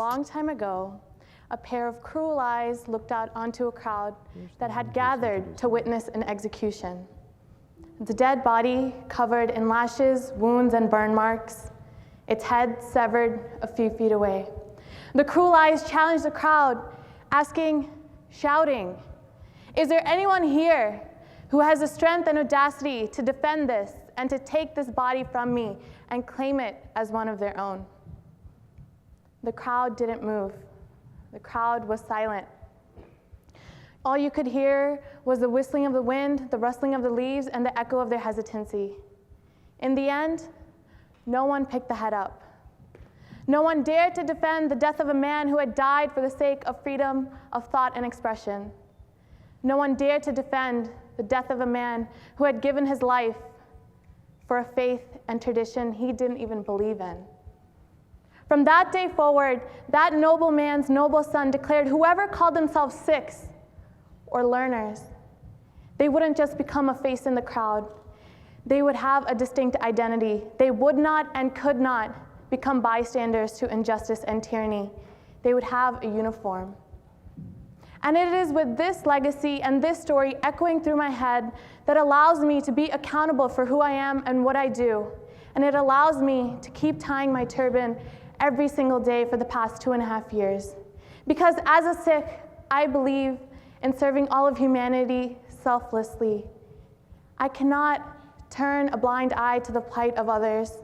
long time ago, a pair of cruel eyes looked out onto a crowd that had gathered to witness an execution. The dead body covered in lashes, wounds, and burn marks, its head severed a few feet away. The cruel eyes challenged the crowd, shouting, "Is there anyone here who has the strength and audacity to defend this and to take this body from me and claim it as one of their own?" The crowd didn't move. The crowd was silent. All you could hear was the whistling of the wind, the rustling of the leaves, and the echo of their hesitancy. In the end, no one picked the head up. No one dared to defend the death of a man who had died for the sake of freedom of thought and expression. No one dared to defend the death of a man who had given his life for a faith and tradition he didn't even believe in. From that day forward, that noble man's noble son declared whoever called themselves Sikhs or learners, they wouldn't just become a face in the crowd. They would have a distinct identity. They would not and could not become bystanders to injustice and tyranny. They would have a uniform. And it is with this legacy and this story echoing through my head that allows me to be accountable for who I am and what I do. And it allows me to keep tying my turban every single day for the past 2.5 years. Because as a Sikh, I believe in serving all of humanity selflessly. I cannot turn a blind eye to the plight of others.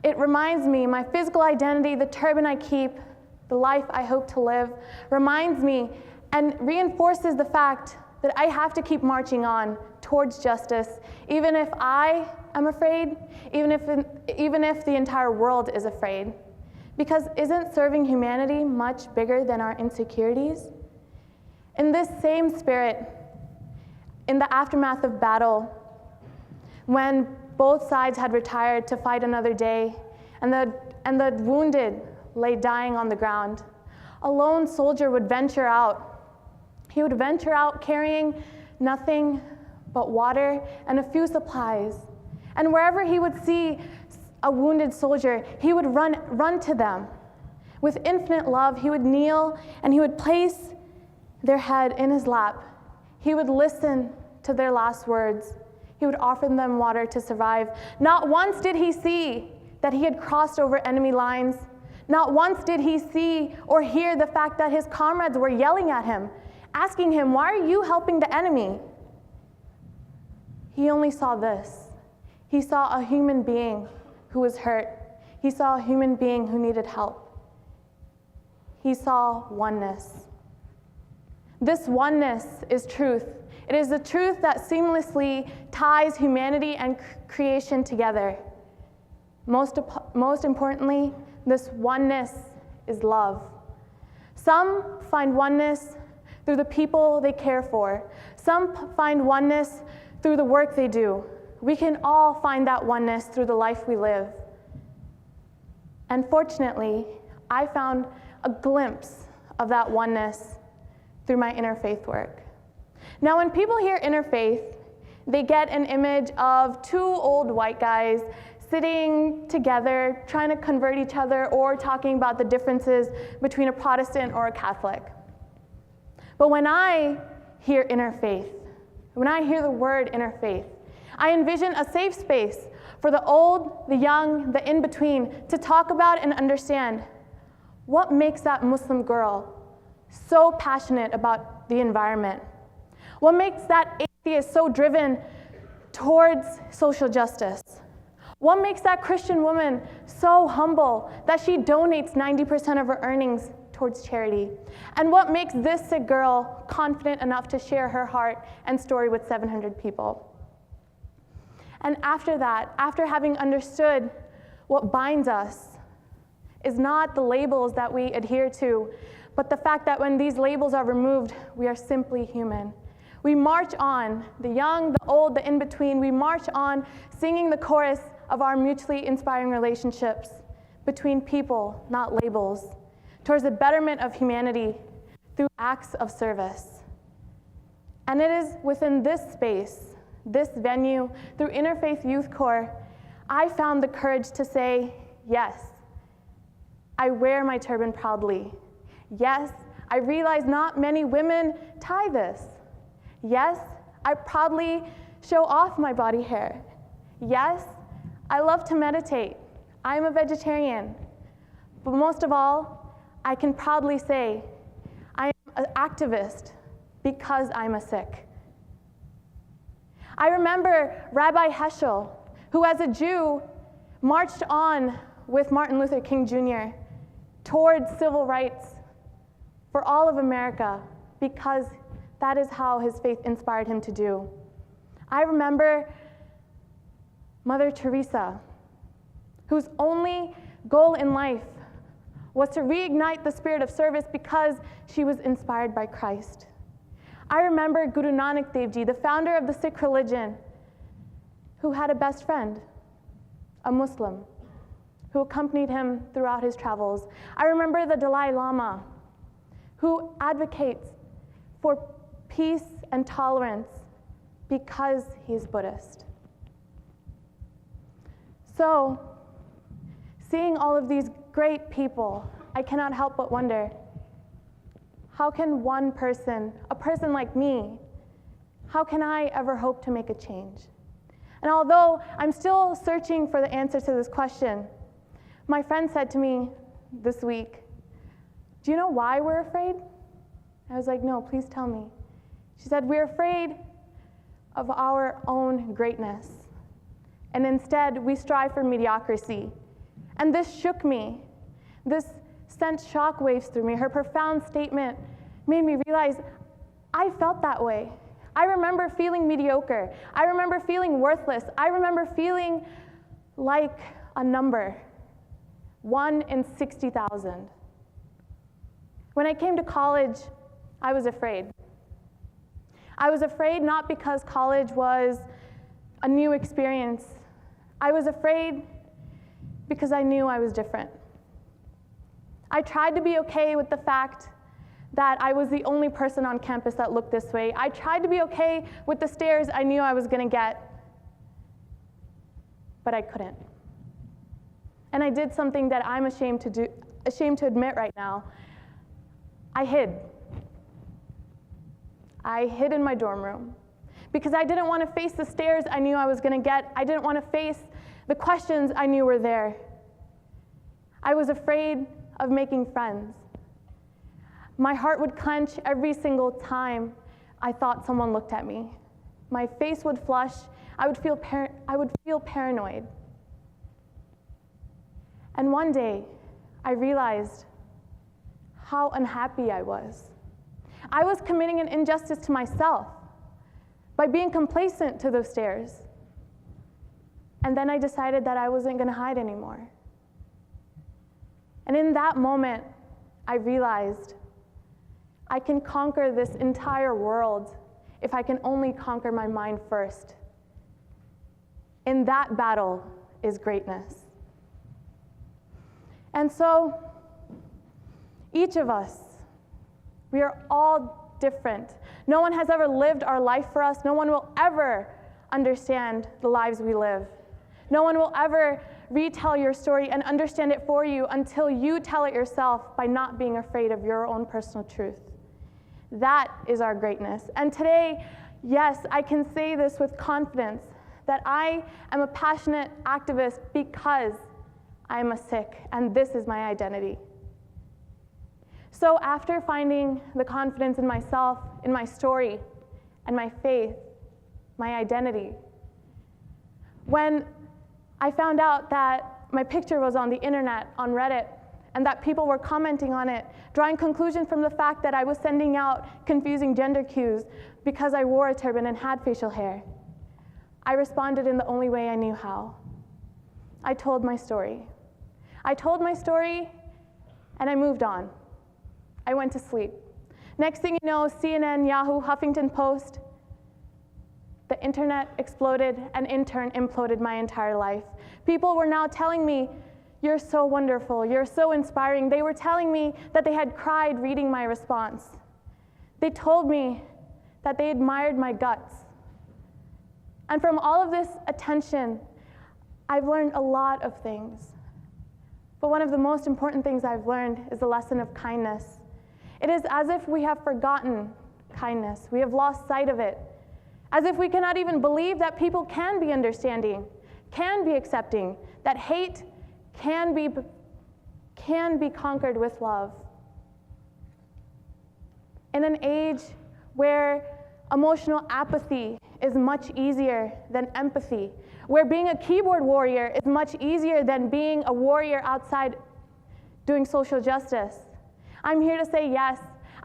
It reminds me, my physical identity, the turban I keep, the life I hope to live, reminds me and reinforces the fact that I have to keep marching on towards justice, even if I am afraid, even if the entire world is afraid. Because isn't serving humanity much bigger than our insecurities? In this same spirit, in the aftermath of battle, when both sides had retired to fight another day, and the wounded lay dying on the ground, a lone soldier would venture out. He would venture out carrying nothing but water and a few supplies. And wherever he would see a wounded soldier, he would run to them. With infinite love, he would kneel and he would place their head in his lap. He would listen to their last words. He would offer them water to survive. Not once did he see that he had crossed over enemy lines. Not once did he see or hear the fact that his comrades were yelling at him, asking him, "Why are you helping the enemy?" He only saw this. He saw a human being who was hurt. He saw a human being who needed help. He saw oneness. This oneness is truth. It is the truth that seamlessly ties humanity and creation together. Most importantly, this oneness is love. Some find oneness through the people they care for. Some find oneness through the work they do. We can all find that oneness through the life we live. And fortunately, I found a glimpse of that oneness through my interfaith work. Now, when people hear interfaith, they get an image of two old white guys sitting together, trying to convert each other, or talking about the differences between a Protestant or a Catholic. But when I hear interfaith, when I hear the word interfaith, I envision a safe space for the old, the young, the in-between to talk about and understand what makes that Muslim girl so passionate about the environment. What makes that atheist so driven towards social justice? What makes that Christian woman so humble that she donates 90% of her earnings towards charity? And what makes this Sikh girl confident enough to share her heart and story with 700 people? And after that, after having understood what binds us is not the labels that we adhere to, but the fact that when these labels are removed, we are simply human. We march on, the young, the old, the in-between, we march on singing the chorus of our mutually inspiring relationships between people, not labels, towards the betterment of humanity through acts of service. And it is within this space, this venue, through Interfaith Youth Corps, I found the courage to say, yes, I wear my turban proudly. Yes, I realize not many women tie this. Yes, I proudly show off my body hair. Yes, I love to meditate. I am a vegetarian. But most of all, I can proudly say I am an activist because I'm a Sikh. I remember Rabbi Heschel, who as a Jew marched on with Martin Luther King Jr. towards civil rights for all of America because that is how his faith inspired him to do. I remember Mother Teresa, whose only goal in life was to reignite the spirit of service because she was inspired by Christ. I remember Guru Nanak Dev Ji, the founder of the Sikh religion, who had a best friend, a Muslim, who accompanied him throughout his travels. I remember the Dalai Lama, who advocates for peace and tolerance because he's Buddhist. So, seeing all of these great people, I cannot help but wonder, how can one person, a person like me, how can I ever hope to make a change? And although I'm still searching for the answer to this question, my friend said to me this week, "Do you know why we're afraid?" I was like, "No, please tell me." She said, "We're afraid of our own greatness, and instead we strive for mediocrity." And this shook me. This sent shockwaves through me. Her profound statement made me realize I felt that way. I remember feeling mediocre. I remember feeling worthless. I remember feeling like a number, 1 in 60,000. When I came to college, I was afraid. I was afraid not because college was a new experience. I was afraid because I knew I was different. I tried to be okay with the fact that I was the only person on campus that looked this way. I tried to be okay with the stares I knew I was going to get, but I couldn't. And I did something that I'm ashamed to admit right now. I hid. I hid in my dorm room because I didn't want to face the stares I knew I was going to get. I didn't want to face the questions I knew were there. I was afraid of making friends. My heart would clench every single time I thought someone looked at me. My face would flush. I would feel paranoid. And one day, I realized how unhappy I was. I was committing an injustice to myself by being complacent to those stares. And then I decided that I wasn't going to hide anymore. And in that moment, I realized I can conquer this entire world if I can only conquer my mind first. In that battle is greatness. And so, each of us, we are all different. No one has ever lived our life for us. No one will ever understand the lives we live. No one will ever retell your story and understand it for you until you tell it yourself by not being afraid of your own personal truth. That is our greatness. And today, yes, I can say this with confidence, that I am a passionate activist because I am a Sikh, and this is my identity. So after finding the confidence in myself, in my story, and my faith, my identity, when I found out that my picture was on the internet, on Reddit, and that people were commenting on it, drawing conclusions from the fact that I was sending out confusing gender cues because I wore a turban and had facial hair, I responded in the only way I knew how. I told my story. I told my story, and I moved on. I went to sleep. Next thing you know, CNN, Yahoo, Huffington Post, the internet exploded, and in turn imploded my entire life. People were now telling me, "You're so wonderful, you're so inspiring." They were telling me that they had cried reading my response. They told me that they admired my guts. And from all of this attention, I've learned a lot of things. But one of the most important things I've learned is the lesson of kindness. It is as if we have forgotten kindness. We have lost sight of it. As if we cannot even believe that people can be understanding, can be accepting, that hate can be conquered with love. In an age where emotional apathy is much easier than empathy, where being a keyboard warrior is much easier than being a warrior outside doing social justice, I'm here to say yes,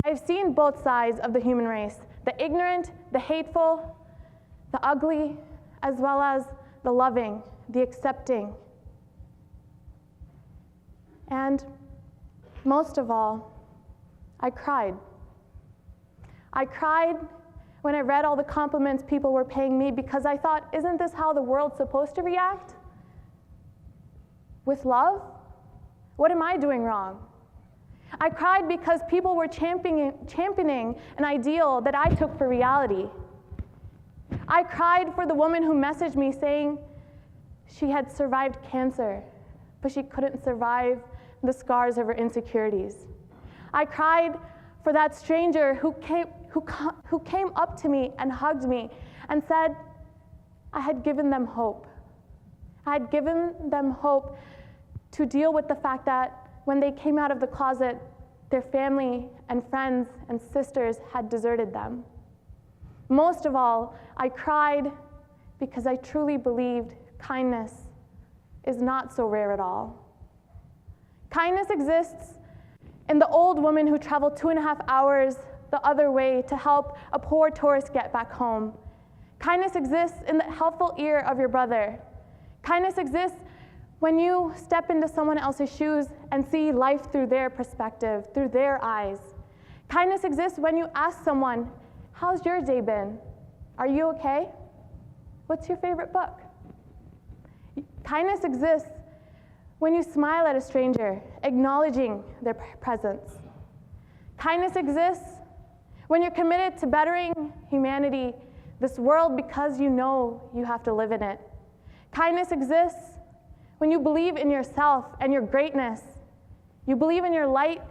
I've seen both sides of the human race, the ignorant, the hateful, the ugly, as well as the loving, the accepting. And most of all, I cried. I cried when I read all the compliments people were paying me, because I thought, isn't this how the world's supposed to react? With love? What am I doing wrong? I cried because people were championing an ideal that I took for reality. I cried for the woman who messaged me saying she had survived cancer, but she couldn't survive the scars of her insecurities. I cried for that stranger who came up to me and hugged me and said, I had given them hope. I had given them hope to deal with the fact that when they came out of the closet, their family and friends and sisters had deserted them. Most of all, I cried because I truly believed kindness is not so rare at all. Kindness exists in the old woman who traveled 2.5 hours the other way to help a poor tourist get back home. Kindness exists in the helpful ear of your brother. Kindness exists when you step into someone else's shoes and see life through their perspective, through their eyes. Kindness exists when you ask someone, how's your day been? Are you okay? What's your favorite book? Kindness exists when you smile at a stranger, acknowledging their presence. Kindness exists when you're committed to bettering humanity, this world, because you know you have to live in it. Kindness exists when you believe in yourself and your greatness. You believe in your light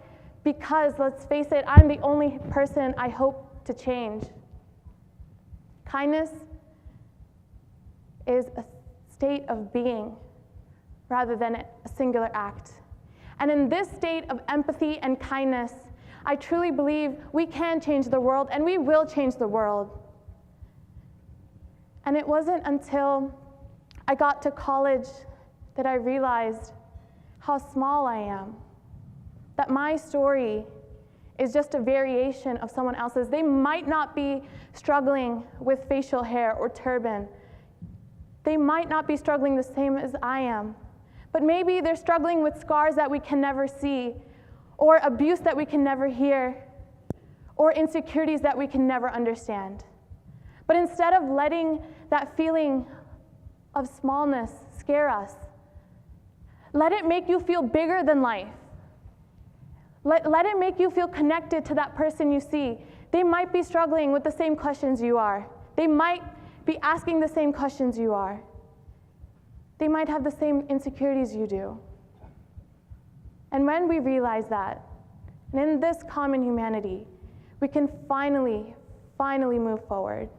because, let's face it, I'm the only person I hope to change. Kindness is a state of being rather than a singular act. And in this state of empathy and kindness, I truly believe we can change the world, and we will change the world. And it wasn't until I got to college that I realized how small I am, that my story is just a variation of someone else's. They might not be struggling with facial hair or turban. They might not be struggling the same as I am, but maybe they're struggling with scars that we can never see, or abuse that we can never hear, or insecurities that we can never understand. But instead of letting that feeling of smallness scare us, let it make you feel bigger than life. Let it make you feel connected to that person you see. They might be struggling with the same questions you are. They might be asking the same questions you are. They might have the same insecurities you do. And when we realize that, and in this common humanity, we can finally move forward.